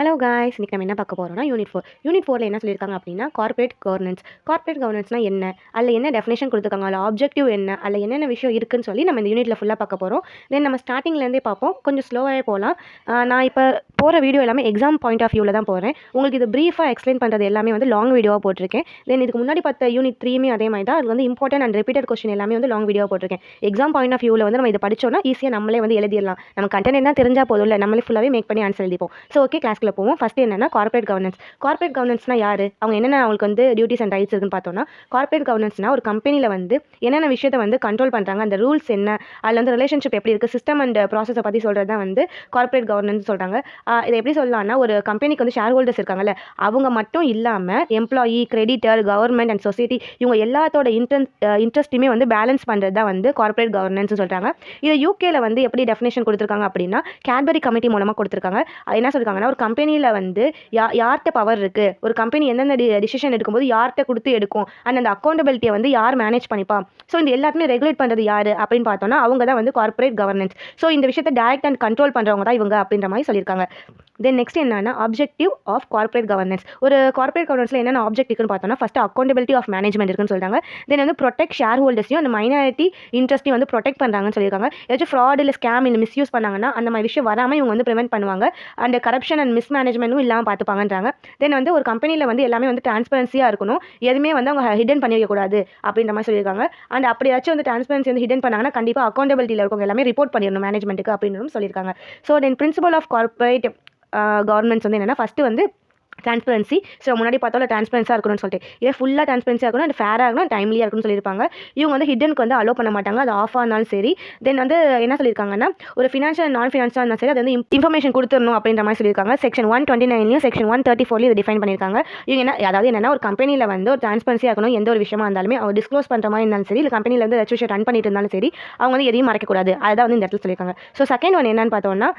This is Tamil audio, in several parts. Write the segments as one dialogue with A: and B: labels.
A: ஹலோ காய்ஸ், இன்னைக்கு நம்ம என்ன பார்க்க போறோம்னா யூனிட் 4ல என்ன சொல்லியிருக்காங்க அப்படின்னா கார்ப்பரேட் கவர்னன்ஸ். கார்ப்பரேட் கவர்னன்ஸ்னா என்ன, அதில் என்ன டெஃபினேஷன் கொடுத்துருக்காங்க, அதில் ஆப்ஜெக்டிவ் என்ன, அதில் என்னென்ன விஷயம் இருக்குன்னு சொல்லி நம்ம இந்த யூனிட்ல ஃபுல்லாக பார்க்க போகிறோம். தென் நம்ம ஸ்டார்டிங்லேருந்தே பார்ப்போம், கொஞ்சம் ஸ்லோவாகவே போகலாம். நான் இப்போ போகிற வீடியோ எல்லாமே எக்ஸாம் பாயிண்ட் ஆஃப் வியூவில் தான் போகிறேன். உங்களுக்கு இது ப்ரீஃபாக எக்ஸ்பிளைன் பண்ணுறது எல்லாமே வந்து லாங் வீடியோவாக போட்டிருக்கேன். தென் இதுக்கு முன்னாடி பார்த்த யூனிட் 3மே அதே மாதிரி தான். அது வந்து இம்பார்ட்டன்ட் அண்ட் ரிப்பீட்டட் கொஸ்டின் எல்லாமே வந்து லாங் வீடியோவாக போட்டிருக்கேன். எக்ஸாம் பாயிண்ட் ஆஃப் வியூவில் வந்து நம்ம இதை படிச்சோம்னா ஈஸியாக நம்மளே வந்து எழுதிடலாம். நம்ம கண்டென்ட் என்ன தெரிஞ்சால் போதும் இல்லை, நம்மளே ஃபுல்லாகவே மேக் பண்ணி ஆன்சர் எழுதிப்போம். ஸோ ஓகே, கிளாஸ்க்குள்ள போவோம். ஃபஸ்ட்டு என்னன்னா கார்ப்பரேட் கவர்னன்ஸ். கார்ப்பரேட் கவர்னன்ஸ்னா யாரு, அவங்க என்னென்ன அவங்களுக்கு வந்து டியூட்டிஸ் அண்ட் ரைட்ஸ் இருக்குன்னு பார்த்தோம்னா, கார்ப்பரேட் கவர்னன்ஸ்னா ஒரு கம்பெனியில் வந்து என்னென்ன விஷயத்தை வந்து கண்ட்ரோல் பண்ணுறாங்க, அந்த ரூல்ஸ் என்ன, அதில் வந்து ரிலேஷன்ஷிப் எப்படி இருக்குது, சிஸ்டம் அண்ட் ப்ராசஸை பற்றி சொல்கிறது தான் வந்து கார்ப்பரேட் கவர்னன்ஸ் சொல்கிறாங்க. இதை எப்படி சொல்லலாம்னா, ஒரு கம்பெனிக்கு வந்து ஷேர் ஹோல்டர்ஸ் இருக்காங்கல்ல, அவங்க மட்டும் இல்லாமல் employee, creditor, government and society, இவங்க எல்லாத்தோட இன்ட்ரெஸ்ட்டுமே வந்து பேலன்ஸ் பண்ணுறது தான் வந்து கார்ப்பரேட் கவர்னன்ஸ் சொல்கிறாங்க. இதை யூகேல வந்து எப்படி டெஃபினேஷன் கொடுத்துருக்காங்க அப்படின்னா, கேட்பரி கமிட்டி மூலமாக கொடுத்துருக்காங்க. என்ன சொல்லியிருக்காங்கன்னா, ஒரு கம்பெனியில் வந்து யார்கிட்ட பவர் இருக்குது, ஒரு கம்பெனி எந்தெந்த டிசிஷன் எடுக்கும்போது யார்கிட்ட கொடுத்து எடுக்கும், அண்ட் அந்த அக்கௌண்டபிலிட்டியை வந்து யார் மேனேஜ் பண்ணிப்பா, ஸோ இந்த எல்லாத்தையுமே ரெகுலேட் பண்ணுறது யார் அப்படின்னு பார்த்தோன்னா அவங்க தான் வந்து கார்ப்பரேட் கவர்னன்ஸ். ஸோ இந்த விஷயத்தை டைரக்ட் அண்ட் கண்ட்ரோல் பண்ணுறவங்க தான் இவங்க அப்படின்ற மாதிரி சொல்லியிருக்காங்க. தென் நெக்ஸ்ட் என்னன்னா ஆப்ஜெக்டிவ் ஆஃப் கார்ப்பரேட் கவர்னன்ஸ். ஒரு கார்ப்பரேட் கவர்னன்ஸில் என்னென்ன ஆப்ஜெக்ட் இருக்குன்னு பார்த்தோம்னா, ஃபஸ்ட்டு அக்கௌண்டபிலிட்டி ஆஃப் மேனேஜ்மெண்ட் இருக்குன்னு சொல்கிறாங்க. தென் வந்து ப்ரொடெக்ட் ஷேர் ஹோல்டர்ஸையும் அந்த மைனாரிட்டி இன்ட்ரெஸ்ட்டையும் வந்து ப்ரொடெக்ட் பண்ணுறாங்கன்னு சொல்லியிருக்காங்க. ஏதாச்சும் ஃப்ராட் இல்லை ஸ்கேம் இல்லை மிஸ்யூஸ் பண்ணாங்கன்னா அந்த மாதிரி விஷயம் வராமல் இவங்க வந்து ப்ரிவென்ட் பண்ணுவாங்க. அண்ட் கரப்ஷன் அண்ட் மிஸ்மேனேஜ்மெண்ட்டும் இல்லாமல் பார்த்துப்பாங்கன்றாங்க. தென் வந்து ஒரு கம்பெனியில் வந்து எல்லாமே வந்து டிரான்ஸ்பரன்சியாக இருக்கணும், எதுவுமே வந்து அவங்க ஹிடன் பண்ணி வைக்கக்கூடாது அப்படின்ற மாதிரி சொல்லியிருக்காங்க. அண்ட் அப்படி ஏதாச்சும் வந்து டிரான்ஸ்பரன்சி வந்து ஹிடன் பண்ணாங்கன்னா கண்டிப்பாக அக்கௌண்டபிலிட்டியில் இருக்கவங்க எல்லாமே ரிப்போர்ட் பண்ணிடணும் மேனேஜ்மெண்ட்டுக்கு அப்படின்னு சொல்லியிருக்காங்க. So then principle of corporate governments வந்து என்னென்னா, ஃபஸ்ட்டு வந்து டிரான்ஸ்பரன்சி. ஸோ முன்னாடி பார்த்தோம்ல டிரான்ஸ்பரன்ஸாக இருக்கணும்னு சொல்லிட்டு, இதே ஃபுல்லாக டிரான்ஸ்பரன்சியாக இருக்கணும் அண்ட் ஃபேராக இருக்கணும், டைம்லியாக இருக்குன்னு சொல்லியிருப்பாங்க. இவங்க வந்து ஹிடனுக்கு வந்து அலோவ் பண்ண மாட்டாங்க, அது ஆஃபாக இருந்தாலும் சரி. தென் வந்து என்ன சொல்லியிருக்காங்கன்னா, ஒரு ஃபினான்ஷியல் நான் ஃபினான்ஷியல் இருந்தாலும் சரி அது வந்து இன்ஃபர்மேஷன் கொடுத்துடணும் அப்படின்ற மாதிரி சொல்லியிருக்காங்க. செக்ஷன் 129லையும் செக்ஷன் 134லையும் இதை டிஃபைன் பண்ணியிருக்காங்க. இவங்க என்ன, அதாவது என்னென்னா, ஒரு கம்பெனியில் வந்து ஒரு டிரான்ஸ்பரன்சியாக இருக்கணும், எந்த ஒரு விஷயமா இருந்தாலுமே அவங்க டிஸ்க்ளோஸ் பண்ணுற மாதிரி இருந்தாலும் சரி, இல்லை கம்பெனியில் வந்து ஏதாச்சும் விஷயம் ரன் பண்ணிட்டு இருந்தாலும் சரி, அவங்க வந்து எதையும் மறைக்கக்கூடாது. அதுதான் வந்து இந்த இடத்துல சொல்லியிருக்காங்க. ஸோ செகண்ட் ஒன் என்னன்னு பார்த்தோம்னா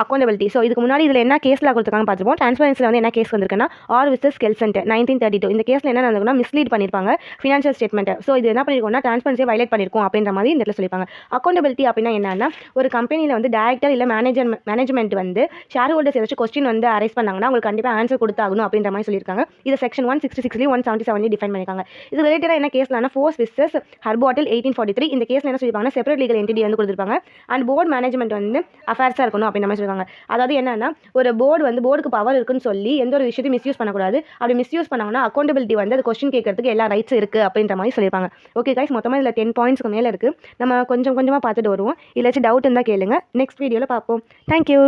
A: அக்கௌண்டபிலிட்டி. ஸோ இதுக்கு முன்னாடி இதில் என்ன கேஸில் கொடுத்துருக்காங்க பார்த்துருப்போம். டிரான்ஸ்பரன்சியில் வந்து என்ன கேஸ் வந்திருக்குன்னா, விசஸ் கெல்சன்ட் 1932. இந்த கேஸில் என்ன நடக்கும்னா, மிஸ்லீட் பண்ணியிருப்பாங்க ஃபினான்ஷியல் ஸ்டேட்மெண்ட். ஸோ இது என்ன பண்ணிருக்கோம்னா, டிரான்ஸ்பரன்சியை வைலேட் பண்ணியிருக்கோம் அப்படின்ற மாதிரி இந்த இடத்துல சொல்லியிருப்பாங்க. அக்கௌண்டபிலிட்டி அப்படின்னா என்னன்னா, ஒரு கம்பெனியில் வந்து டைரக்டர் இல்லை மேனேஜ்மெண்ட் வந்து ஷேர் ஹோல்டர்ஸ் ஏதாச்சும் கொஸ்டின் வந்து அரைஸ் பண்ணாங்கன்னா அவங்களுக்கு கண்டிப்பாக ஆன்சர் கொடுத்தாகணும் அப்படின்ற மாதிரி சொல்லியிருக்காங்க. இது செக்ஷன் 166 177 டிஃபைன் பண்ணியிருக்காங்க. இது ரிலேட்டடாக என்ன கேஸ்லானா, ஃபோர்ஸ் விசஸ் ஹர்பாட்டில் 1843. இந்த கேஸில் என்ன சொல்லியிருப்பாங்கன்னா, செப்பரேட் லீகல் என்டிட்டி வந்து கொடுத்துருப்பாங்க அண்ட் போர்டு மேனேஜ்மெண்ட் வந்து அஃபேர்ஸாக இருக்கணும் அப்படின்ற மாதிரி சொல்லியிருக்காங்க. அதாவது என்னன்னா, ஒரு போர்டுக்கு பவர் இருக்குன்னு சொல்லி எந்த ஒரு விஷயத்தையும் மிஸ்யூஸ் பண்ணக்கூடாது. அப்படி மிஸ்யூஸ் பண்ணாங்கன்னா அக்கௌண்டபிலிட்டி வந்து அது கொஸ்டின் கேட்கறதுக்கு எல்லா ரைட்ஸ் இருக்குது அப்படின்ற மாதிரி சொல்லியிருப்பாங்க. ஓகே கைஸ், மொத்தமாக இதில் 10 பாயிண்ட்ஸ்க்கு மேலே இருக்குது. நம்ம கொஞ்சம் கொஞ்சமாக பார்த்துட்டு வருவோம். இல்லாச்சும் டவுட் இருந்தால் கேளுங்க. நெக்ஸ்ட் வீடியோவில் பார்ப்போம். தேங்க்யூ.